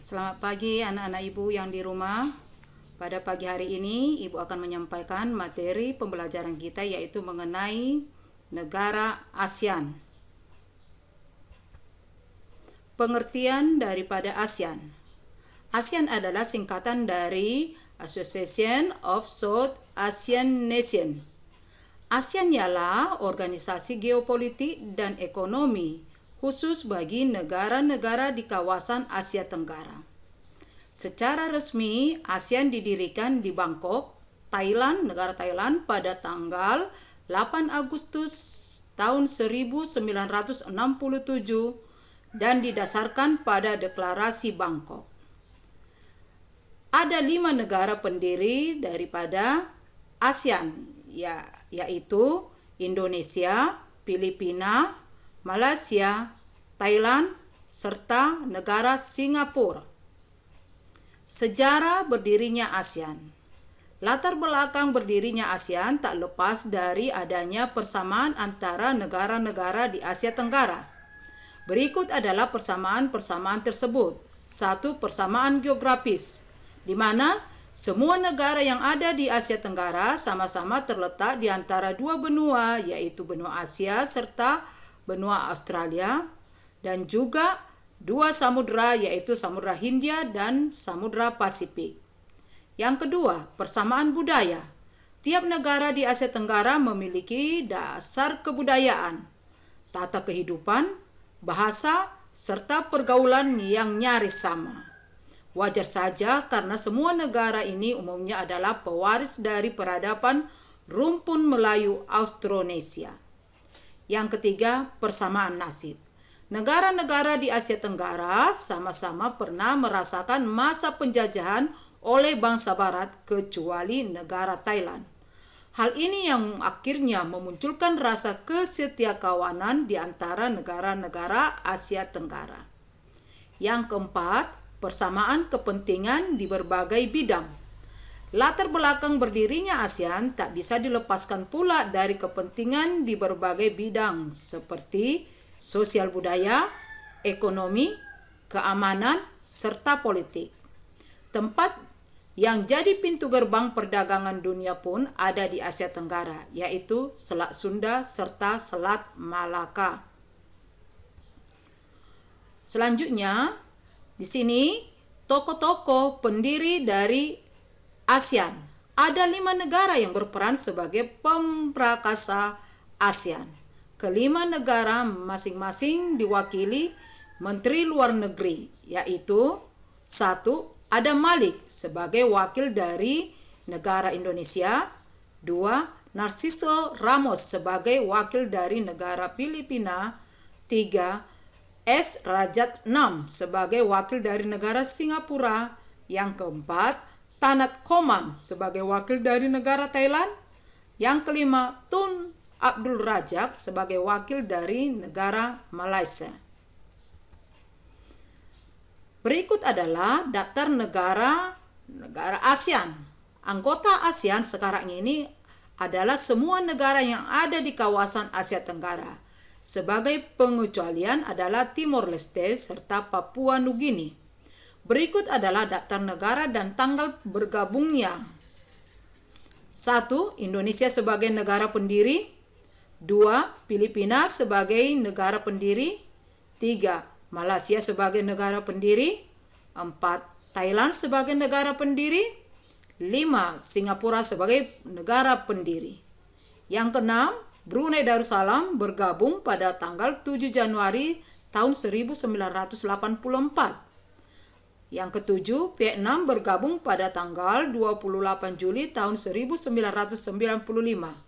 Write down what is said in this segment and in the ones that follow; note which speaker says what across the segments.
Speaker 1: Selamat pagi anak-anak ibu yang di rumah. Pada pagi hari ini ibu akan menyampaikan materi pembelajaran kita yaitu mengenai negara ASEAN. Pengertian daripada ASEAN. ASEAN adalah singkatan dari Association of South Asian Nations. ASEAN ialah organisasi geopolitik dan ekonomi khusus bagi negara-negara di kawasan Asia Tenggara. Secara resmi, ASEAN didirikan di Bangkok, Thailand, negara Thailand pada tanggal 8 Agustus tahun 1967 dan didasarkan pada Deklarasi Bangkok. Ada 5 negara pendiri daripada ASEAN, yaitu Indonesia, Filipina, Malaysia, Thailand, serta negara Singapura. Sejarah berdirinya ASEAN. Latar belakang berdirinya ASEAN tak lepas dari adanya persamaan antara negara-negara di Asia Tenggara. Berikut adalah persamaan-persamaan tersebut. 1. Persamaan geografis, di mana semua negara yang ada di Asia Tenggara sama-sama terletak di antara dua benua, yaitu benua Asia serta benua Australia, dan juga dua samudra yaitu Samudra Hindia dan Samudra Pasifik. Yang kedua, persamaan budaya. Tiap negara di Asia Tenggara memiliki dasar kebudayaan, tata kehidupan, bahasa, serta pergaulan yang nyaris sama. Wajar saja karena semua negara ini umumnya adalah pewaris dari peradaban rumpun Melayu Austronesia. Yang ketiga, persamaan nasib. Negara-negara di Asia Tenggara sama-sama pernah merasakan masa penjajahan oleh bangsa Barat kecuali negara Thailand. Hal ini yang akhirnya memunculkan rasa kesetiakawanan di antara negara-negara Asia Tenggara. Yang keempat, persamaan kepentingan di berbagai bidang. Latar belakang berdirinya ASEAN tak bisa dilepaskan pula dari kepentingan di berbagai bidang seperti sosial budaya, ekonomi, keamanan, serta politik. Tempat yang jadi pintu gerbang perdagangan dunia pun ada di Asia Tenggara, yaitu Selat Sunda serta Selat Malaka. Selanjutnya, di sini tokoh-tokoh pendiri dari ASEAN. Ada 5 negara yang berperan sebagai pemprakasa ASEAN. Kelima negara masing-masing diwakili Menteri Luar Negeri, yaitu 1. Ada Malik sebagai wakil dari negara Indonesia. 2. Narciso Ramos sebagai wakil dari negara Filipina. 3. S. Rajat Nam sebagai wakil dari negara Singapura. Yang keempat, Tanat Koman sebagai wakil dari negara Thailand. Yang kelima, Tun Abdul Razak sebagai wakil dari negara Malaysia. Berikut adalah daftar negara ASEAN. Anggota ASEAN sekarang ini adalah semua negara yang ada di kawasan Asia Tenggara. Sebagai pengecualian adalah Timor Leste serta Papua Nugini. Berikut adalah daftar negara dan tanggal bergabungnya. 1. Indonesia sebagai negara pendiri. 2. Filipina sebagai negara pendiri. 3. Malaysia sebagai negara pendiri. 4. Thailand sebagai negara pendiri. 5. Singapura sebagai negara pendiri. Yang keenam, Brunei Darussalam bergabung pada tanggal 7 Januari tahun 1984. Yang ketujuh, Vietnam bergabung pada tanggal 28 Juli tahun 1995.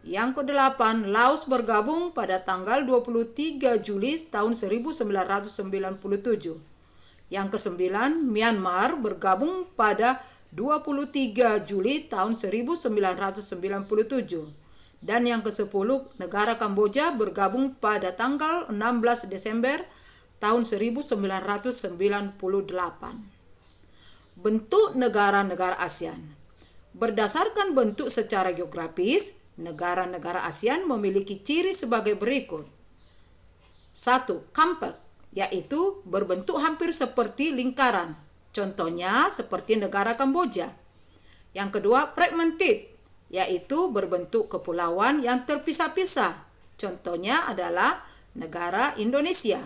Speaker 1: Yang kedelapan, Laos bergabung pada tanggal 23 Juli tahun 1997. Yang kesembilan, Myanmar bergabung pada 23 Juli tahun 1997. Dan yang ke-10, negara Kamboja bergabung pada tanggal 16 Desember tahun 1998. Bentuk negara-negara ASEAN. Berdasarkan bentuk secara geografis, negara-negara ASEAN memiliki ciri sebagai berikut. 1. Compact, yaitu berbentuk hampir seperti lingkaran. Contohnya seperti negara Kamboja. Yang kedua, fragmented, yaitu berbentuk kepulauan yang terpisah-pisah. Contohnya adalah negara Indonesia.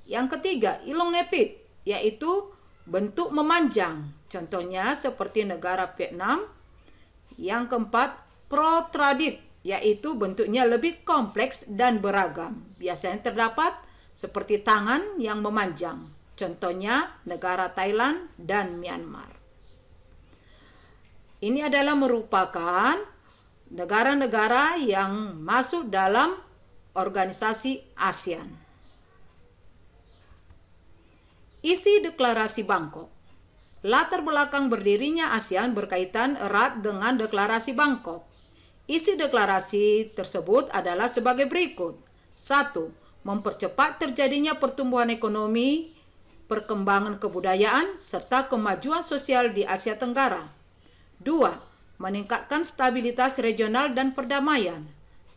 Speaker 1: Yang ketiga, elongated, yaitu bentuk memanjang. Contohnya seperti negara Vietnam. Yang keempat, protruded, yaitu bentuknya lebih kompleks dan beragam. Biasanya terdapat seperti tangan yang memanjang. Contohnya negara Thailand dan Myanmar. Ini adalah merupakan negara-negara yang masuk dalam organisasi ASEAN. Isi Deklarasi Bangkok. Latar belakang berdirinya ASEAN berkaitan erat dengan Deklarasi Bangkok. Isi deklarasi tersebut adalah sebagai berikut. 1. Mempercepat terjadinya pertumbuhan ekonomi, perkembangan kebudayaan, serta kemajuan sosial di Asia Tenggara. 2. Meningkatkan stabilitas regional dan perdamaian.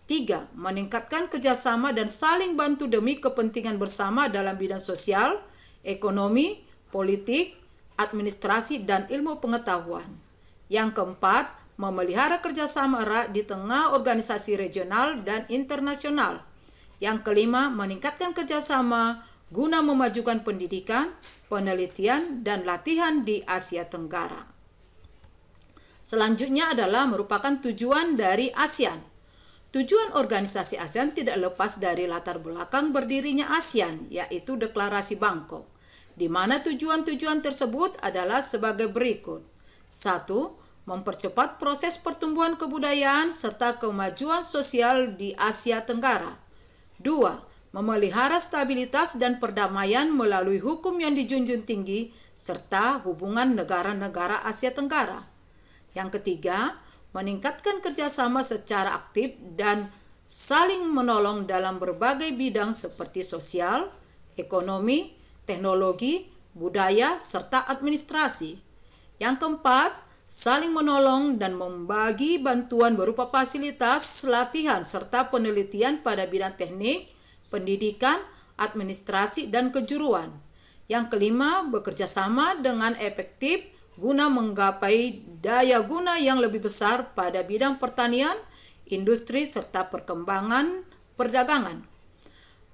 Speaker 1: 3. Meningkatkan kerjasama dan saling bantu demi kepentingan bersama dalam bidang sosial, ekonomi, politik, administrasi, dan ilmu pengetahuan. Yang keempat, memelihara kerjasama erat di tengah organisasi regional dan internasional. Yang kelima, meningkatkan kerjasama guna memajukan pendidikan, penelitian, dan latihan di Asia Tenggara. Selanjutnya adalah merupakan tujuan dari ASEAN. Tujuan organisasi ASEAN tidak lepas dari latar belakang berdirinya ASEAN, yaitu Deklarasi Bangkok, di mana tujuan-tujuan tersebut adalah sebagai berikut. 1. Mempercepat proses pertumbuhan kebudayaan serta kemajuan sosial di Asia Tenggara. 2. Memelihara stabilitas dan perdamaian melalui hukum yang dijunjung tinggi serta hubungan negara-negara Asia Tenggara. Yang ketiga, meningkatkan kerjasama secara aktif dan saling menolong dalam berbagai bidang seperti sosial, ekonomi, teknologi, budaya, serta administrasi. Yang keempat, saling menolong dan membagi bantuan berupa fasilitas, latihan, serta penelitian pada bidang teknik, pendidikan, administrasi, dan kejuruan. Yang kelima, bekerja sama dengan efektif guna menggapai daya guna yang lebih besar pada bidang pertanian, industri, serta perkembangan perdagangan.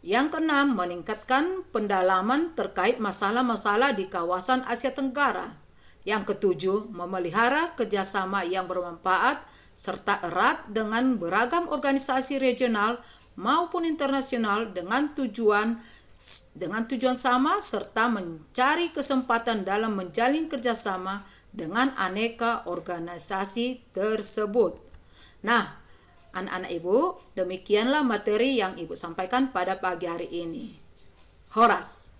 Speaker 1: Yang keenam, meningkatkan pendalaman terkait masalah-masalah di kawasan Asia Tenggara. Yang ketujuh, memelihara kerjasama yang bermanfaat serta erat dengan beragam organisasi regional maupun internasional dengan tujuan sama serta mencari kesempatan dalam menjalin kerjasama dengan aneka organisasi tersebut. Nah, anak-anak Ibu, demikianlah materi yang Ibu sampaikan pada pagi hari ini. Horas.